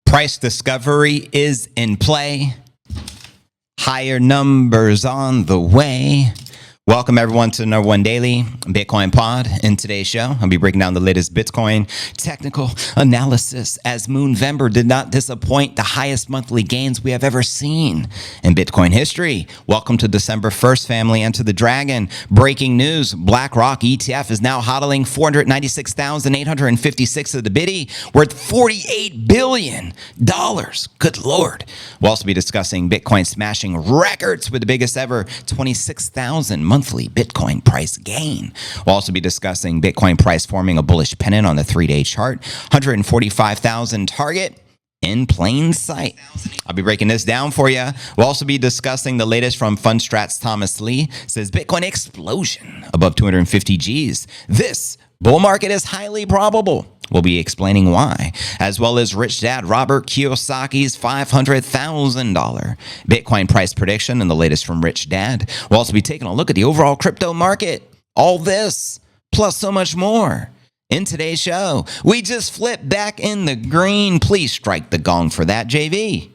Price discovery is in play. Higher numbers on the way. Welcome everyone to the number one daily Bitcoin pod. In today's show, I'll be breaking down the latest Bitcoin technical analysis as Moonvember did not disappoint, the highest monthly gains we have ever seen in Bitcoin history. Welcome to December 1st, family, and to the dragon. Breaking news, BlackRock ETF is now hodling 496,856 of the biddy, worth $48 billion. Good Lord. We'll also be discussing Bitcoin smashing records with the biggest ever 26,000 monthly Bitcoin price gain. We'll also be discussing Bitcoin price forming a bullish pennant on the 3-day chart, 145,000 target in plain sight. I'll be breaking this down for you. We'll also be discussing the latest from Fundstrat's Thomas Lee. Says Bitcoin explosion above 250 Gs. This bull market is highly probable. We'll be explaining why, as well as rich dad Robert Kiyosaki's $500,000 Bitcoin price prediction and the latest from Rich Dad. We'll also be taking a look at the overall crypto market. All this, plus so much more. In today's show, we just flipped back in the green. Please strike the gong for that, JV.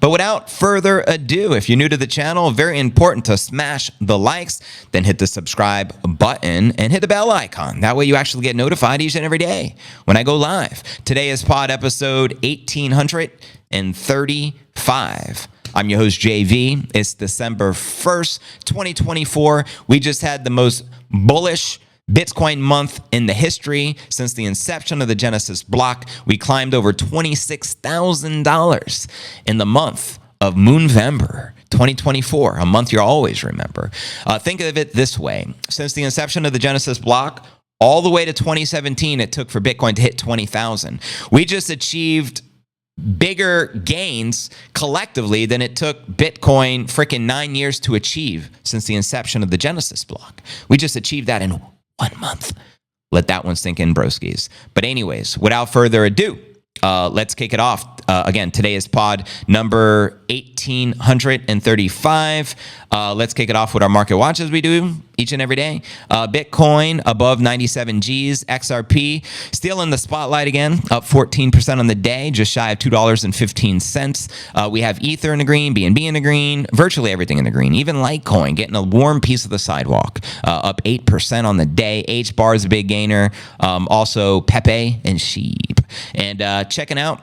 But without further ado, if you're new to the channel, very important to smash the likes, then hit the subscribe button and hit the bell icon. That way you actually get notified each and every day when I go live. Today is pod episode 1835. I'm your host, JV. It's December 1st, 2024. We just had the most bullish Bitcoin month in the history since the inception of the Genesis block. We climbed over $26,000 in the month of Moonvember 2024, a month you'll always remember. Think of it this way. Since the inception of the Genesis block, all the way to 2017, it took for Bitcoin to hit 20,000. We just achieved bigger gains collectively than it took Bitcoin freaking 9 years to achieve since the inception of the Genesis block. We just achieved that in 1 month. Let that one sink in, broskies. But anyways, without further ado, let's kick it off. Again, today is pod number 1835. Let's kick it off with our market watch as we do each and every day. Bitcoin above 97 Gs. XRP still in the spotlight again, up 14% on the day, just shy of $2.15. We have Ether in the green, BNB in the green, virtually everything in the green. Even Litecoin getting a warm piece of the sidewalk, up 8% on the day. H-bar is a big gainer. Also Pepe and Sheep. And checking out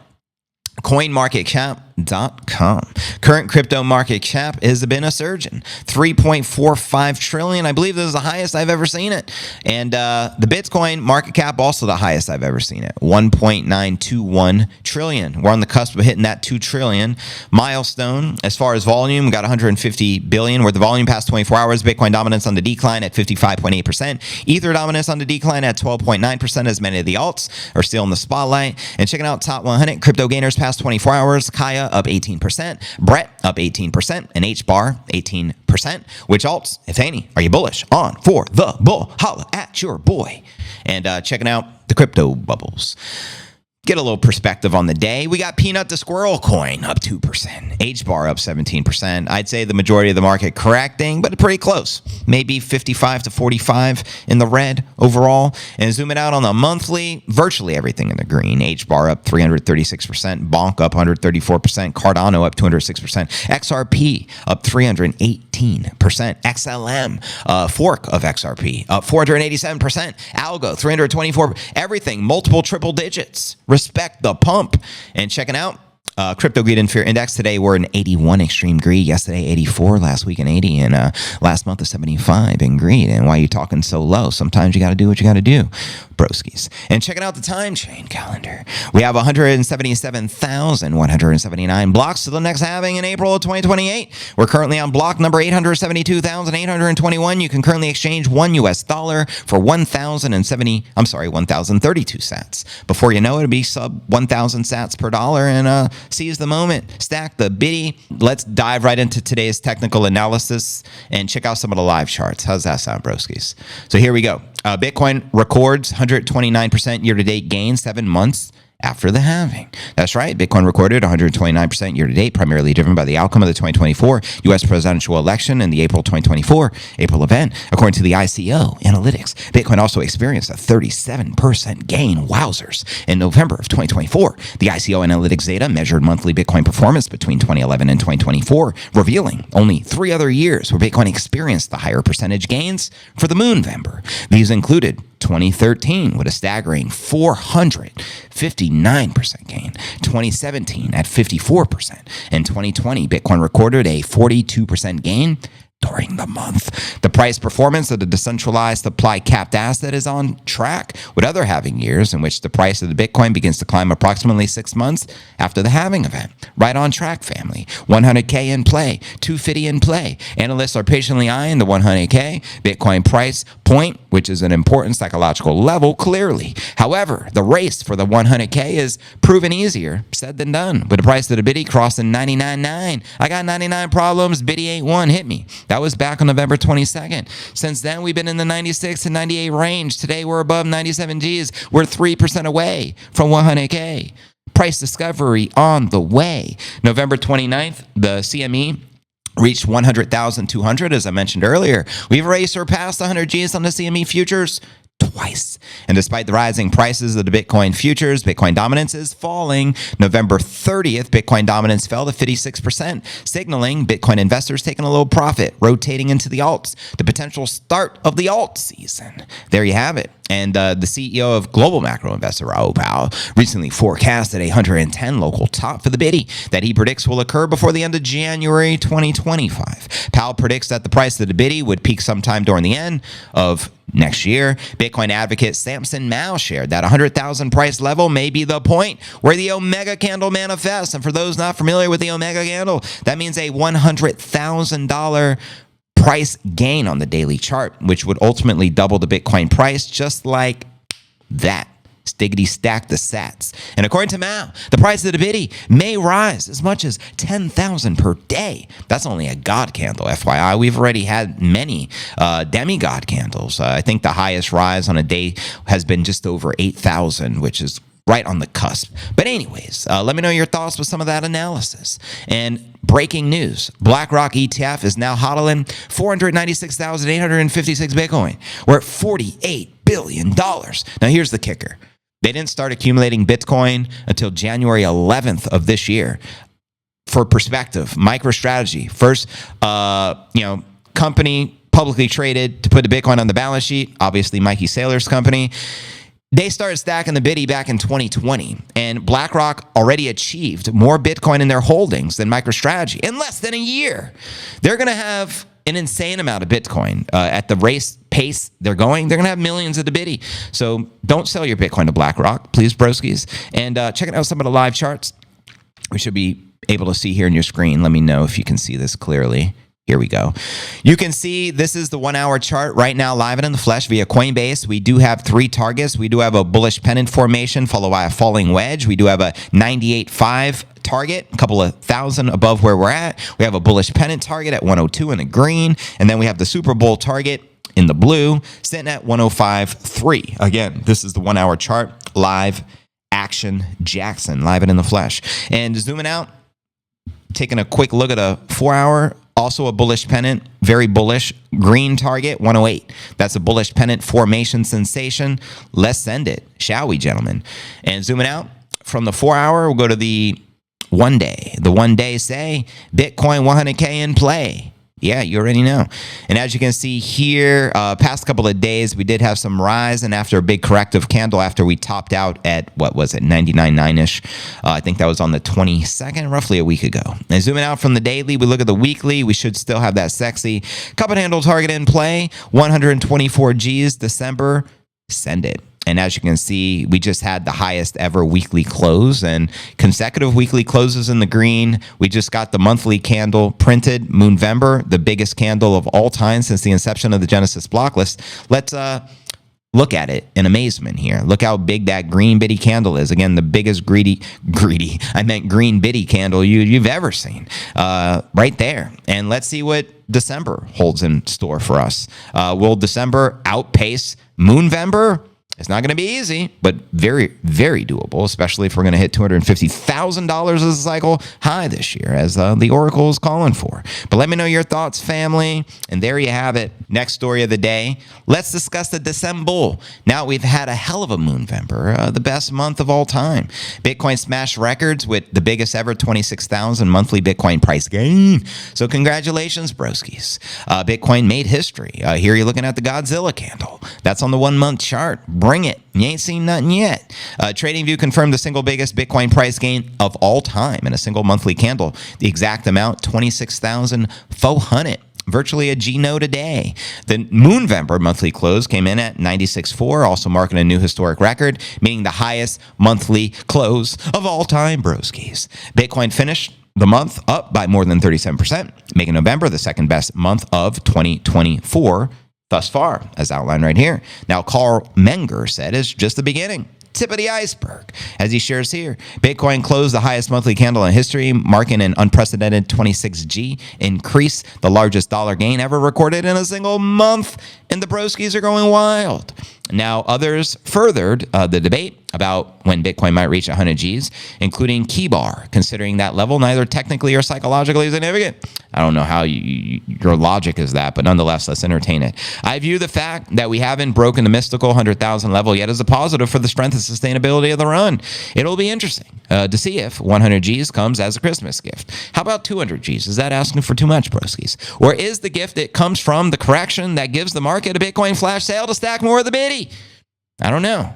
CoinMarketCap.com. Current crypto market cap has been a surgeon, 3.45 trillion. I believe this is the highest I've ever seen it. And the Bitcoin market cap, also the highest I've ever seen it, 1.921 trillion. We're on the cusp of hitting that 2 trillion milestone. As far as volume, we got 150 billion, where the volume past 24 hours, Bitcoin dominance on the decline at 55.8%, Ether dominance on the decline at 12.9%, as many of the alts are still in the spotlight. And checking out top 100 crypto gainers past 24 hours, Kaya up 18%, Brett up 18%, and H-bar 18%. Which alts, if any, are you bullish on for the bull? Holla at your boy. And checking out the crypto bubbles. Get a little perspective on the day. We got Peanut the Squirrel coin up 2%. H-bar up 17%. I'd say the majority of the market correcting, but pretty close. Maybe 55 to 45 in the red overall. And zooming out on the monthly, virtually everything in the green. H-bar up 336%. Bonk up 134%. Cardano up 206%. XRP up 318%. XLM, fork of XRP, up 487%. Algo, 324. Everything, multiple triple digits. Respect the pump. And checking out Crypto Greed and Fear Index. Today we're in 81 extreme greed. Yesterday 84. Last week in 80. And last month is 75 in greed. And why are you talking so low? Sometimes you got to do what you got to do, broskies. And checking out the time chain calendar. We have 177,179 blocks to the next halving in April of 2028. We're currently on block number 872,821. You can currently exchange $1 for 1,032 sats. Before you know it, it'll be sub 1,000 sats per dollar. And seize the moment, stack the biddy. Let's dive right into today's technical analysis and check out some of the live charts. How's that sound, broskies? So here we go. Bitcoin records 129% year-to-date gain, 7 months after the halving. That's right. Bitcoin recorded 129% year to date, primarily driven by the outcome of the 2024 U.S. presidential election and the April 2024 event. According to the ICO analytics, Bitcoin also experienced a 37% gain. Wowzers. In November of 2024, the ICO analytics data measured monthly Bitcoin performance between 2011 and 2024, revealing only 3 other years where Bitcoin experienced the higher percentage gains for the Moonvember. These included 2013 with a staggering 459% gain, 2017 at 54%, and 2020 Bitcoin recorded a 42% gain during the month. The price performance of the decentralized supply capped asset is on track with other halving years in which the price of the Bitcoin begins to climb approximately 6 months after the halving event. Right on track, family. 100K in play, 250 in play. Analysts are patiently eyeing the 100K Bitcoin price point, which is an important psychological level, clearly. However, the race for the 100K is proven easier said than done, with the price of the Biddy crossing 99.9. I got 99 problems, Biddy ain't one, hit me. That was back on November 22nd. Since then, we've been in the 96 to 98 range. Today, we're above 97 Gs. We're 3% away from 100K. Price discovery on the way. November 29th, the CME reached 100,200, as I mentioned earlier. We've already surpassed 100 Gs on the CME futures twice. And despite the rising prices of the Bitcoin futures, Bitcoin dominance is falling. November 30th, Bitcoin dominance fell to 56%, signaling Bitcoin investors taking a little profit, rotating into the alts, the potential start of the alt season. There you have it. And the CEO of Global Macro Investor, Raoul Pal, recently forecasted a 110 local top for the Biddy that he predicts will occur before the end of January 2025. Powell predicts that the price of the Biddy would peak sometime during the end of next year. Bitcoin advocate Samson Mao shared that 100,000 price level may be the point where the Omega candle manifests. And for those not familiar with the Omega candle, that means a $100,000 price gain on the daily chart, which would ultimately double the Bitcoin price just like that. Stiggity stack the sats. And according to Mao, the price of the Biddy may rise as much as 10,000 per day. That's only a God candle, FYI. We've already had many demigod candles. I think the highest rise on a day has been just over 8,000, which is right on the cusp. But anyways, let me know your thoughts with some of that analysis. And breaking news, BlackRock ETF is now hodling 496,856 Bitcoin. We're at $48 billion. Now here's the kicker. They didn't start accumulating Bitcoin until January 11th of this year. For perspective, MicroStrategy, first, company publicly traded to put the Bitcoin on the balance sheet, obviously Mikey Saylor's company. They started stacking the Biddy back in 2020, and BlackRock already achieved more Bitcoin in their holdings than MicroStrategy in less than a year. They're going to have an insane amount of Bitcoin at the pace they're going. They're going to have millions of the Biddy. So don't sell your Bitcoin to BlackRock, please, broskies. And checking out some of the live charts we should be able to see here on your screen. Let me know if you can see this clearly. Here we go. You can see this is the 1 hour chart right now, live and in the flesh via Coinbase. We do have 3 targets. We do have a bullish pennant formation followed by a falling wedge. We do have a 98.5 target, a couple of thousand above where we're at. We have a bullish pennant target at 102 in the green. And then we have the Super Bowl target in the blue sitting at 105.3. Again, this is the 1 hour chart, live action Jackson, live and in the flesh. And zooming out, taking a quick look at a 4 hour. Also a bullish pennant, very bullish, green target, 108. That's a bullish pennant formation sensation. Let's send it, shall we, gentlemen? And zooming out from the 4 hour, we'll go to the 1 day. The 1 day say, Bitcoin 100K in play. Yeah, you already know. And as you can see here, past couple of days, we did have some rise. And after a big corrective candle, after we topped out at, 99.9-ish. I think that was on the 22nd, roughly a week ago. And zooming out from the daily, we look at the weekly. We should still have that sexy cup and handle target in play. 124 Gs, December. Send it. And as you can see, we just had the highest ever weekly close and consecutive weekly closes in the green. We just got the monthly candle printed, Moonvember, the biggest candle of all time since the inception of the Genesis block list. Let's look at it in amazement here. Look how big that green Biddy candle is. Again, the biggest green Biddy candle you've ever seen. Right there. And let's see what December holds in store for us. Will December outpace Moonvember? It's not going to be easy, but very, very doable, especially if we're going to hit $250,000 as a cycle high this year, as the Oracle is calling for. But let me know your thoughts, family. And there you have it. Next story of the day. Let's discuss the December. Now, we've had a hell of a Moonvember, the best month of all time. Bitcoin smashed records with the biggest ever 26,000 monthly Bitcoin price gain. So congratulations, broskies. Bitcoin made history. Here you're looking at the Godzilla candle. That's on the 1 month chart. Bring it. You ain't seen nothing yet. TradingView confirmed the single biggest Bitcoin price gain of all time in a single monthly candle. The exact amount, 26,400. Virtually a G note a day. The Moonvember monthly close came in at 96.4, also marking a new historic record, meaning the highest monthly close of all time, broskies. Bitcoin finished the month up by more than 37%, making November the second best month of 2024 thus far, as outlined right here. Now, Carl Menger said it's just the beginning. Tip of the iceberg. As he shares here, Bitcoin closed the highest monthly candle in history, marking an unprecedented 26G increase, the largest dollar gain ever recorded in a single month. And the broskies are going wild. Now, others furthered the debate about when Bitcoin might reach 100 Gs, including Keybar, considering that level neither technically or psychologically significant. I don't know how your logic is that, but nonetheless, let's entertain it. I view the fact that we haven't broken the mystical 100,000 level yet as a positive for the strength and sustainability of the run. It'll be interesting to see if 100 Gs comes as a Christmas gift. How about 200 Gs? Is that asking for too much, broskies? Or is the gift that comes from the correction that gives the market a Bitcoin flash sale to stack more of the biddy? I don't know.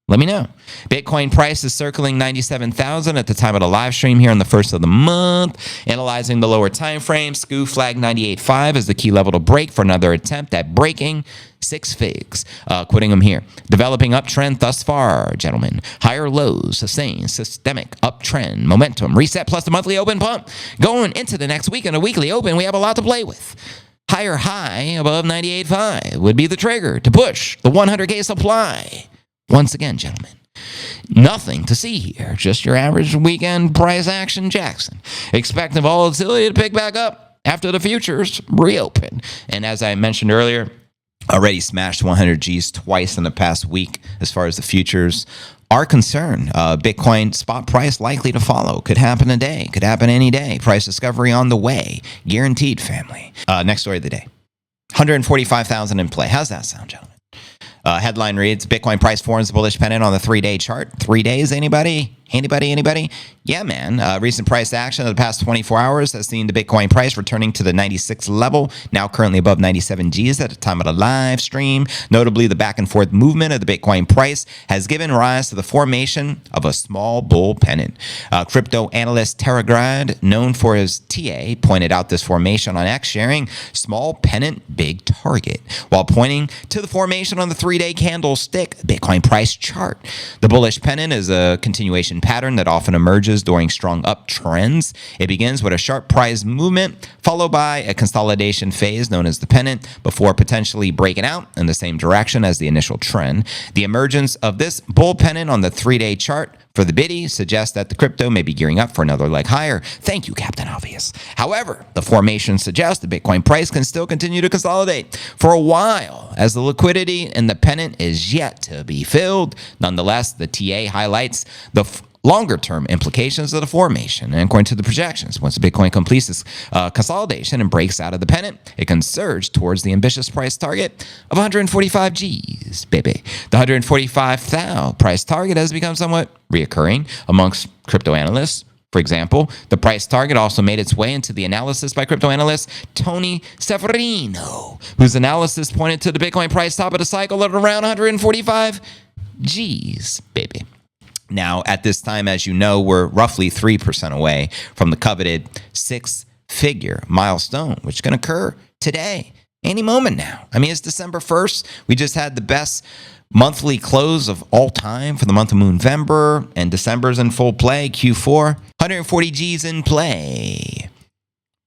Let me know. Bitcoin price is circling 97,000 at the time of the live stream here on the first of the month. Analyzing the lower time frame, SKU flag 98.5 is the key level to break for another attempt at breaking 6 figs. Quitting them here. Developing uptrend thus far, gentlemen. Higher lows, sustained, systemic uptrend, momentum, reset plus the monthly open pump. Going into the next week in a weekly open, we have a lot to play with. Higher high above 98.5 would be the trigger to push the 100K supply. Once again, gentlemen, nothing to see here. Just your average weekend price action Jackson. Expect the volatility to pick back up after the futures reopen. And as I mentioned earlier, already smashed 100 Gs twice in the past week as far as the futures are concerned. Bitcoin spot price likely to follow. Could happen today. Could happen any day. Price discovery on the way. Guaranteed, family. Next story of the day. 145,000 in play. How's that sound, gentlemen? Headline reads, Bitcoin price forms bullish pennant on the 3-day chart. 3 days, anybody? Anybody? Yeah, man. Recent price action of the past 24 hours has seen the Bitcoin price returning to the 96 level, now currently above 97 Gs at the time of the live stream. Notably, the back and forth movement of the Bitcoin price has given rise to the formation of a small bull pennant. Crypto analyst Terragrad, known for his TA, pointed out this formation on X, sharing small pennant, big target, while pointing to the formation on the 3-day candlestick Bitcoin price chart. The bullish pennant is a continuation pattern that often emerges during strong uptrends. It begins with a sharp price movement, followed by a consolidation phase known as the pennant, before potentially breaking out in the same direction as the initial trend. The emergence of this bull pennant on the 3-day chart for the biddy suggests that the crypto may be gearing up for another leg higher. Thank you, Captain Obvious. However, the formation suggests the Bitcoin price can still continue to consolidate for a while, as the liquidity in the pennant is yet to be filled. Nonetheless, the TA highlights the longer-term implications of the formation. And according to the projections, once Bitcoin completes its consolidation and breaks out of the pennant, it can surge towards the ambitious price target of 145 Gs, baby. The 145,000 price target has become somewhat reoccurring amongst crypto analysts. For example, the price target also made its way into the analysis by crypto analyst Tony Severino, whose analysis pointed to the Bitcoin price top of the cycle at around 145 Gs, baby. Now, at this time, as you know, we're roughly 3% away from the coveted 6-figure milestone, which can occur today, any moment now. I mean, it's December 1st. We just had the best monthly close of all time for the month of Moonvember, and December's in full play, Q4. 140 Gs in play.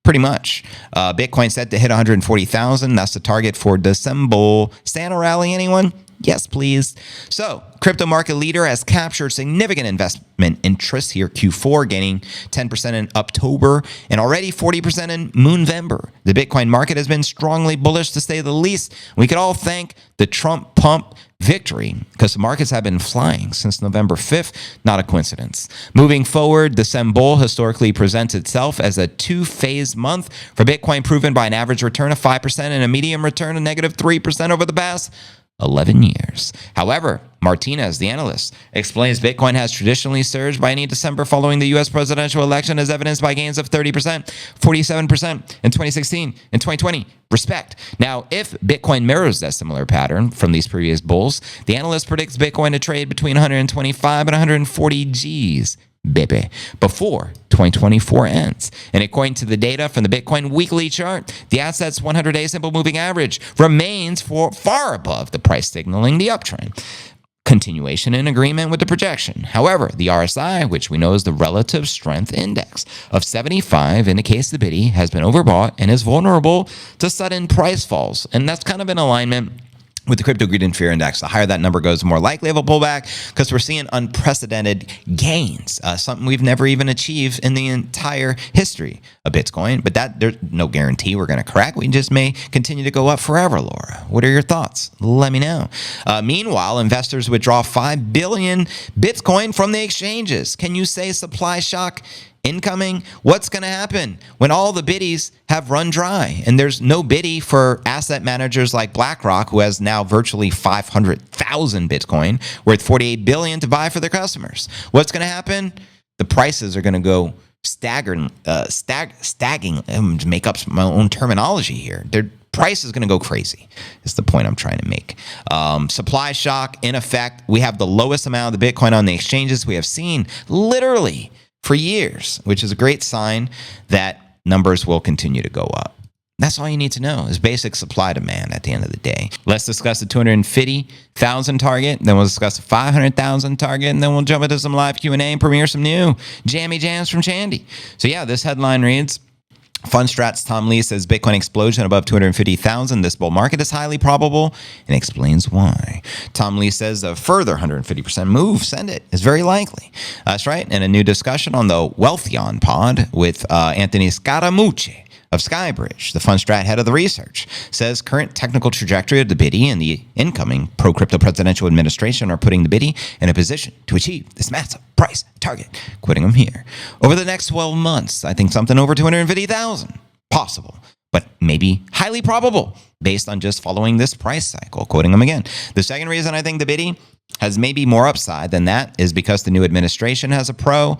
Pretty much. Bitcoin set to hit 140,000. That's the target for December. Santa rally, anyone? Yes, please. So, crypto market leader has captured significant investment interest here. Q4 gaining 10% in October and already 40% in Moonvember. The Bitcoin market has been strongly bullish, to say the least. We could all thank the Trump pump victory because the markets have been flying since November 5th. Not a coincidence. Moving forward, the Sem Bull historically presents itself as a two-phase month for Bitcoin, proven by an average return of 5% and a medium return of negative 3% over the past 11 years. However, Martinez, the analyst, explains Bitcoin has traditionally surged by any December following the U.S. presidential election, as evidenced by gains of 30%, 47% in 2016 and 2020, respect. Now, if Bitcoin mirrors that similar pattern from these previous bulls, the analyst predicts Bitcoin to trade between 125 and 140 Gs, baby, before 2024 ends. And according to the data from the Bitcoin weekly chart, the asset's 100-day simple moving average remains far above the price signaling the uptrend. Continuation in agreement with the projection. However, the RSI, which we know is the relative strength index of 75, indicates the biddy has been overbought and is vulnerable to sudden price falls. And that's kind of in alignment with the crypto greed and fear index. The higher that number goes, the more likely of a pullback, because we're seeing unprecedented gains, something we've never even achieved in the entire history of Bitcoin. But that there's no guarantee we're going to crack. We just may continue to go up forever, Laura. What are your thoughts? Let me know. Meanwhile, investors withdraw 5 billion Bitcoin from the exchanges. Can you say supply shock incoming? What's going to happen when all the biddies have run dry and there's no biddy for asset managers like BlackRock, who has now virtually 500,000 Bitcoin worth 48 billion to buy for their customers? What's going to happen? The prices are going to go staggering, to make up my own terminology here. Their price is going to go crazy, is the point I'm trying to make. Supply shock in effect. We have the lowest amount of the Bitcoin on the exchanges we have seen literally for years, which is a great sign that numbers will continue to go up. That's all you need to know is basic supply demand at the end of the day. Let's discuss the 250,000 target, then we'll discuss the 500,000 target, and then we'll jump into some live Q&A and premiere some new jammy jams from Chandy. So yeah, this headline reads, Fundstrat's Tom Lee says Bitcoin explosion above 250,000 this bull market is highly probable, and explains why. Tom Lee says a further 150% move, send it, is very likely. That's right. And a new discussion on the Wealthion pod with Anthony Scaramucci of Skybridge, the Fundstrat head of the research, says current technical trajectory of the biddy and the incoming pro-crypto presidential administration are putting the biddy in a position to achieve this massive price target. Quoting him here. Over the next 12 months, I think something over 250,000 possible, but maybe highly probable based on just following this price cycle. Quoting him again. The second reason I think the biddy has maybe more upside than that is because the new administration has a pro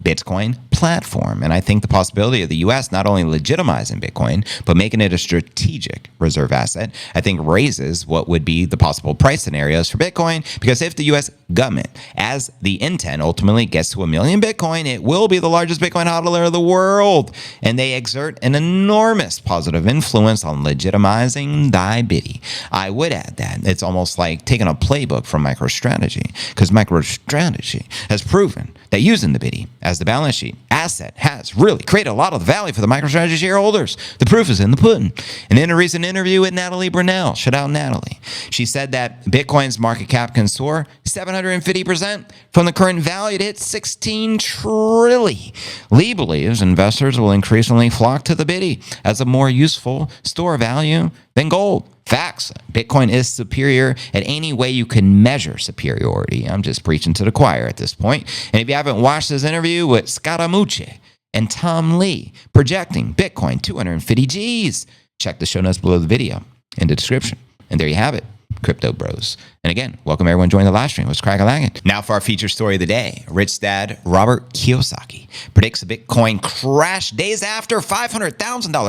Bitcoin platform. And I think the possibility of the U.S. not only legitimizing Bitcoin, but making it a strategic reserve asset, I think raises what would be the possible price scenarios for Bitcoin. Because if the U.S. government, as the intent ultimately gets to 1 million Bitcoin, it will be the largest Bitcoin hodler of the world. And they exert an enormous positive influence on legitimizing thy biddy. I would add that it's almost like taking a playbook from MicroStrategy, because MicroStrategy has proven that using the biddy as the balance sheet asset has really created a lot of the value for the MicroStrategy shareholders. The proof is in the pudding. And in a recent interview with Natalie Brunell, shout out Natalie, she said that Bitcoin's market cap can soar 750% from the current value to hit 16 trillion. Lee believes investors will increasingly flock to the biddy as a more useful store of value than gold. Facts. Bitcoin is superior at any way you can measure superiority. I'm just preaching to the choir at this point. And if you haven't watched this interview with Scaramucci and Tom Lee projecting Bitcoin 250 Gs, check the show notes below the video in the description. And there you have it, Crypto Bros. And again, welcome everyone joining the live stream. What's crack-a-lagging? Now for our feature story of the day. Rich Dad Robert Kiyosaki predicts a Bitcoin crash days after $500,000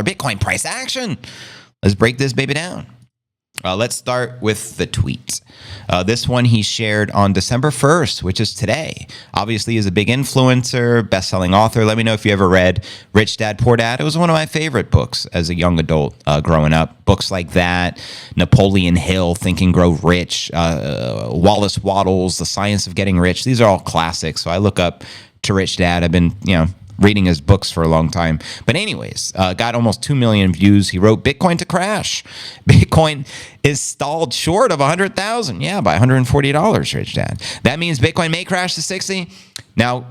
Bitcoin price action. Let's break this baby down. Let's start with the tweet. This one he shared on December 1st, which is today. Obviously, he's a big influencer, best-selling author. Let me know if you ever read Rich Dad, Poor Dad. It was one of my favorite books as a young adult growing up. Books like that, Napoleon Hill, Think and Grow Rich, Wallace Wattles, The Science of Getting Rich. These are all classics. So I look up to Rich Dad. I've been, reading his books for a long time. But anyways, got almost 2 million views. He wrote Bitcoin to crash. Bitcoin is stalled short of 100,000. Yeah, by $140, Rich Dad. That means Bitcoin may crash to 60. Now,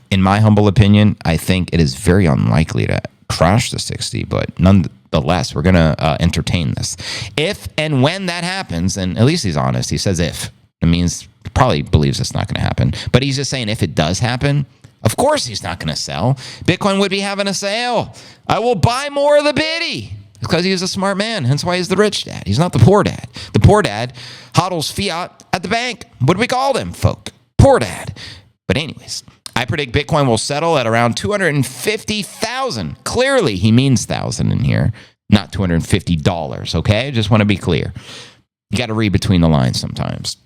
in my humble opinion, I think it is very unlikely to crash to 60, but nonetheless, we're going to entertain this. If and when that happens, and at least he's honest, he says if. It means he probably believes it's not going to happen. But he's just saying if it does happen, of course he's not going to sell. Bitcoin would be having a sale. I will buy more of the biddy. It's because he's a smart man. Hence why he's the rich dad. He's not the poor dad. The poor dad hodls fiat at the bank. What do we call them, folk? Poor dad. But anyways, I predict Bitcoin will settle at around 250,000. Clearly, he means thousand in here, not $250, okay? Just want to be clear. You got to read between the lines sometimes.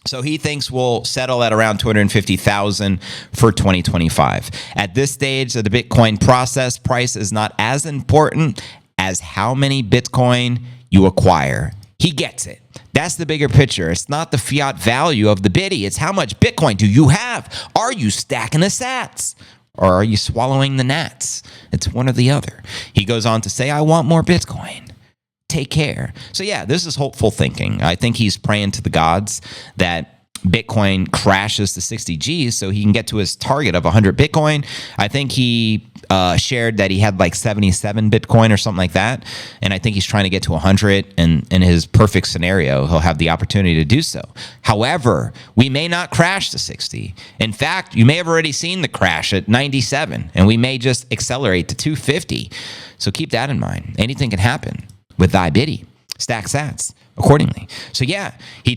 So he thinks we'll settle at around 250,000 for 2025. At this stage of the Bitcoin process, price is not as important as how many Bitcoin you acquire. He gets it. That's the bigger picture. It's not the fiat value of the biddy. It's how much Bitcoin do you have? Are you stacking the sats? Or are you swallowing the gnats? It's one or the other. He goes on to say, I want more Bitcoin. Take care. So yeah, this is hopeful thinking. I think he's praying to the gods that Bitcoin crashes to 60 G's so he can get to his target of 100 Bitcoin. I think he shared that he had like 77 Bitcoin or something like that. And I think he's trying to get to 100. And in his perfect scenario, he'll have the opportunity to do so. However, we may not crash to 60. In fact, you may have already seen the crash at 97 and we may just accelerate to 250. So keep that in mind. Anything can happen with thy biddy. Stack sats accordingly. So yeah, he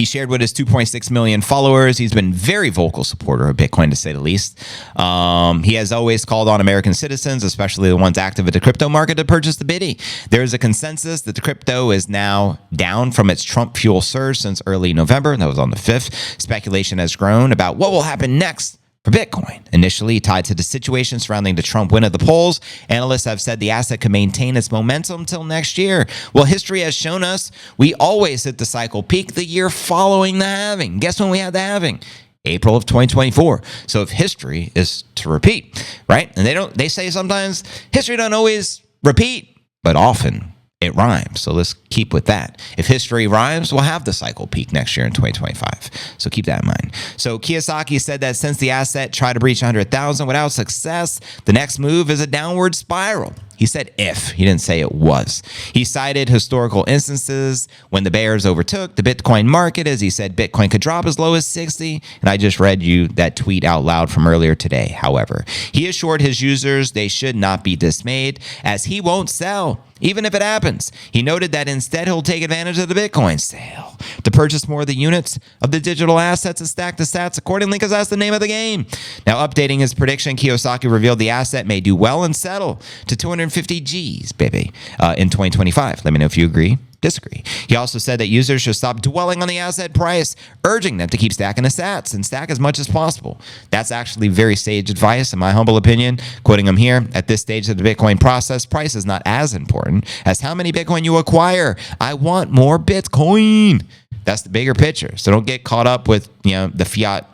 shared with his 2.6 million followers. He's been very vocal supporter of Bitcoin, to say the least. He has always called on American citizens, especially the ones active in the crypto market, to purchase the biddy. There is a consensus that the crypto is now down from its Trump fuel surge since early November. That was on the 5th. Speculation has grown about what will happen next for Bitcoin. Initially tied to the situation surrounding the Trump win at the polls, analysts have said the asset could maintain its momentum till next year. Well, history has shown us we always hit the cycle peak the year following the halving. Guess when we had the halving? April of 2024. So if history is to repeat, right? And they say sometimes history don't always repeat, but often it rhymes. So let's keep with that. If history rhymes, we'll have the cycle peak next year in 2025. So keep that in mind. So Kiyosaki said that since the asset tried to breach 100,000 without success, the next move is a downward spiral. He said if. He didn't say it was. He cited historical instances when the bears overtook the Bitcoin market, as he said Bitcoin could drop as low as 60. And I just read you that tweet out loud from earlier today. However, he assured his users they should not be dismayed, as he won't sell even if it happens. He noted that instead he'll take advantage of the Bitcoin sale to purchase more of the units of the digital assets and stack the sats accordingly, because that's the name of the game. Now, updating his prediction, Kiyosaki revealed the asset may do well and settle to 250 G's, baby, in 2025. Let me know if you agree. Disagree. He also said that users should stop dwelling on the asset price, urging them to keep stacking the sats and stack as much as possible. That's actually very sage advice, in my humble opinion. Quoting him here, at this stage of the Bitcoin process, price is not as important as how many Bitcoin you acquire. I want more Bitcoin. That's the bigger picture. So don't get caught up with the fiat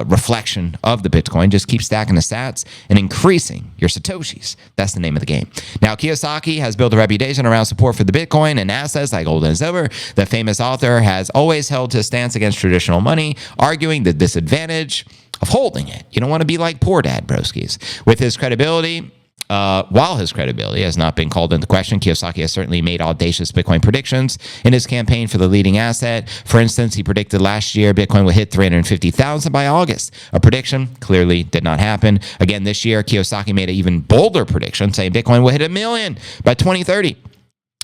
reflection of the Bitcoin. Just keep stacking the sats and increasing your Satoshis. That's the name of the game. Now, Kiyosaki has built a reputation around support for the Bitcoin and assets like gold and silver. The famous author has always held his stance against traditional money, arguing the disadvantage of holding it. You don't want to be like poor dad, broskies. With his credibility, while his credibility has not been called into question, Kiyosaki has certainly made audacious Bitcoin predictions in his campaign for the leading asset. For instance, he predicted last year Bitcoin would hit 350,000 by August. A prediction clearly did not happen. Again, this year, Kiyosaki made an even bolder prediction, saying Bitcoin will hit 1 million by 2030.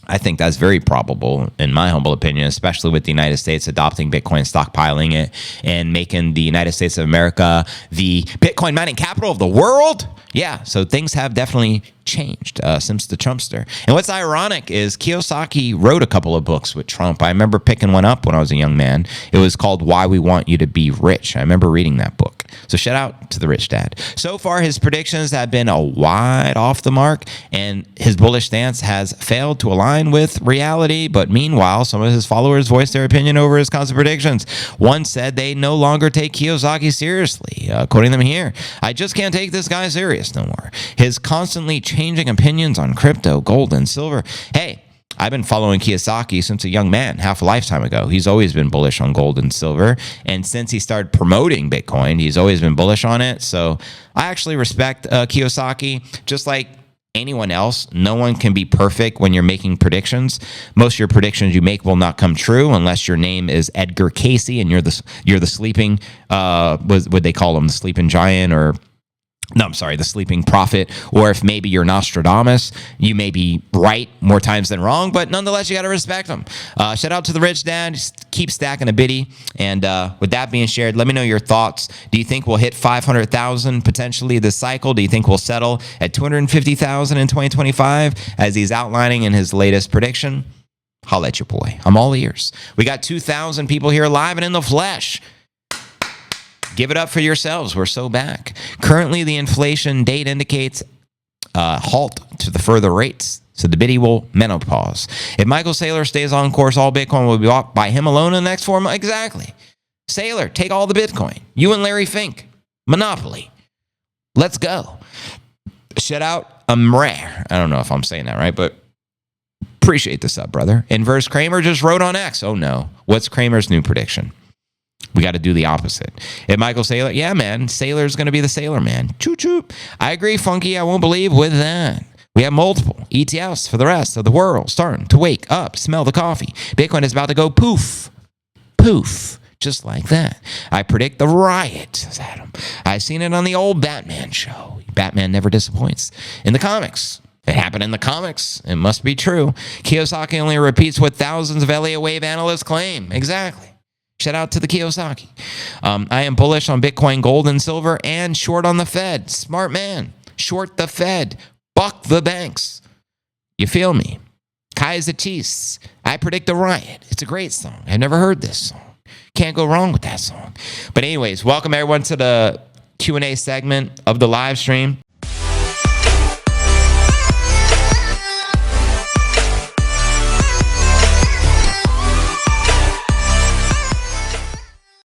I think that's very probable, in my humble opinion, especially with the United States adopting Bitcoin, stockpiling it, and making the United States of America the Bitcoin mining capital of the world. Yeah, so things have definitely changed since the Trumpster. And what's ironic is Kiyosaki wrote a couple of books with Trump. I remember picking one up when I was a young man. It was called Why We Want You to Be Rich. I remember reading that book. So shout out to the rich dad. So far, his predictions have been a wide off the mark, and his bullish stance has failed to align with reality. But meanwhile, some of his followers voiced their opinion over his constant predictions. One said they no longer take Kiyosaki seriously, quoting them here. I just can't take this guy serious no more. His constantly changing opinions on crypto, gold, and silver. Hey, I've been following Kiyosaki since a young man, half a lifetime ago. He's always been bullish on gold and silver. And since he started promoting Bitcoin, he's always been bullish on it. So I actually respect Kiyosaki. Just like anyone else, no one can be perfect when you're making predictions. Most of your predictions you make will not come true unless your name is Edgar Casey and you're the sleeping, would they call him the sleeping giant, or the sleeping prophet, or if maybe you're Nostradamus, you may be right more times than wrong, but nonetheless, you got to respect them. Shout out to the rich dad. Just keep stacking a biddy. And with that being shared, let me know your thoughts. Do you think we'll hit 500,000 potentially this cycle? Do you think we'll settle at 250,000 in 2025 as he's outlining in his latest prediction? Holla at your boy. I'm all ears. We got 2,000 people here live and in the flesh. Give it up for yourselves. We're so back. Currently, the inflation date indicates halt to the further rates, so the biddy will menopause. If Michael Saylor stays on course, all Bitcoin will be bought by him alone in the next 4 months. Exactly. Saylor, take all the Bitcoin. You and Larry Fink. Monopoly. Let's go. Shout out Amrare. I don't know if I'm saying that right, but appreciate the sub, brother. Inverse Kramer just wrote on X. Oh, no. What's Kramer's new prediction? We got to do the opposite. If Michael Saylor, yeah, man, Saylor's going to be the Sailor man. Choo choo. I agree, Funky. I won't believe with that. We have multiple ETFs for the rest of the world starting to wake up, smell the coffee. Bitcoin is about to go poof, poof, just like that. I predict the riot, says Adam. I've seen it on the old Batman show. Batman never disappoints. In the comics. It happened in the comics. It must be true. Kiyosaki only repeats what thousands of Elliott Wave analysts claim. Exactly. Shout out to the Kiyosaki. I am bullish on Bitcoin, gold, and silver, and short on the Fed. Smart man. Short the Fed. Buck the banks. You feel me? Kaiser I predict a riot. It's a great song. I've never heard this song. Can't go wrong with that song. But anyways, welcome everyone to the Q&A segment of the live stream.